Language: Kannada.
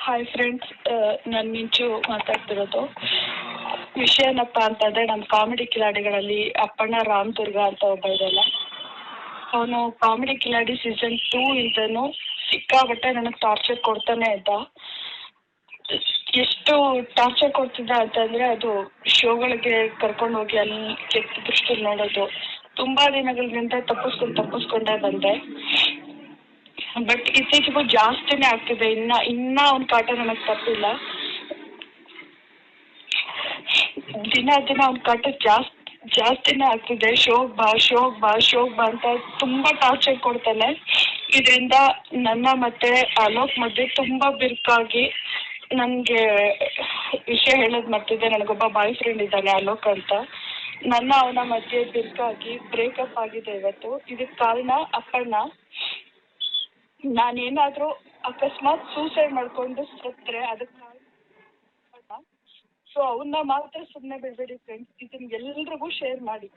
ಹಾಯ್ ಫ್ರೆಂಡ್ಸ್, ನಾನು ಮಿಂಚು ಮಾತಾಡ್ತಿರೋದು. ವಿಷಯ ಏನಪ್ಪ ಅಂತಂದರೆ, ನಮ್ಮ ಕಾಮಿಡಿ ಕಿಲಾಡಿಗಳಲ್ಲಿ ಅಪ್ಪಣ್ಣ ರಾಮದುರ್ಗ ಅಂತ ಒಬ್ಬ ಇದಲ್ಲ, ಅವನು ಕಾಮಿಡಿ ಕಿಲಾಡಿ ಸೀಸನ್ 2 ಇಂದನು ಸಿಕ್ಕಾಬಟ್ಟೆ ನನಗೆ ಟಾರ್ಚರ್ ಕೊಡ್ತಾನೆ ಇದ್ದ. ಎಷ್ಟು ಟಾರ್ಚರ್ ಕೊಡ್ತಿದ್ದ ಅಂತಂದರೆ, ಅದು ಶೋಗಳಿಗೆ ಕರ್ಕೊಂಡು ಹೋಗಿ ಅಲ್ಲಿ ಕೆಟ್ಟ ದೃಷ್ಟಿ ನೋಡೋದು. ತುಂಬ ದಿನಗಳಿಂದ ತಪ್ಪಿಸ್ಕೊಂಡೇ ಬಂದೆ. ಬಟ್ ಇತ್ತೀಚೆಗೂ ಜಾಸ್ತಿನೇ ಆಗ್ತಿದೆ. ಇನ್ನ ಅವ್ನ ಕಾಟ ನನಗೆ ತಪ್ಪಿಲ್ಲ. ದಿನ ಅವ್ನ ಕಾಟ ಜಾಸ್ತಿನೇ ಆಗ್ತಿದೆ. ಶೋಕ್ ಬಾ ಅಂತ ತುಂಬಾ ಟಾರ್ಚರ್ ಕೊಡ್ತಾನೆ. ಇದರಿಂದ ನನ್ನ ಮತ್ತೆ ಅಲೋಕ್ ಮಧ್ಯೆ ತುಂಬಾ ಬಿರುಕಾಗಿ, ನನಗೆ ವಿಷಯ ಹೇಳೋದು ಮರ್ತಿದ್ದೆ. ನನಗೊಬ್ಬ ಬಾಯ್ ಫ್ರೆಂಡ್ ಇದ್ದಾನೆ ಅಲೋಕ್ ಅಂತ. ಅವನ ಮಧ್ಯೆ ಬಿರುಕಾಗಿ ಬ್ರೇಕಪ್ ಆಗಿದೆ ಇವತ್ತು. ಇದಕ್ಕೆ ಕಾರಣ ಅಪ್ಪಣ್ಣ. ನಾನೇನಾದ್ರೂ ಅಕಸ್ಮಾತ್ ಸೂಸೈಡ್ ಮಾಡ್ಕೊಂಡು ಸತ್ರೆ ಅದಕ್ಕೆ ಸೊ ಅವನ್ನ ಮಾತ್ರ ಸುಮ್ಮನೆ ಬಿಡಬೇಡಿ ಫ್ರೆಂಡ್ಸ್. ಇದನ್ನ ಎಲ್ರಿಗೂ ಶೇರ್ ಮಾಡಿ.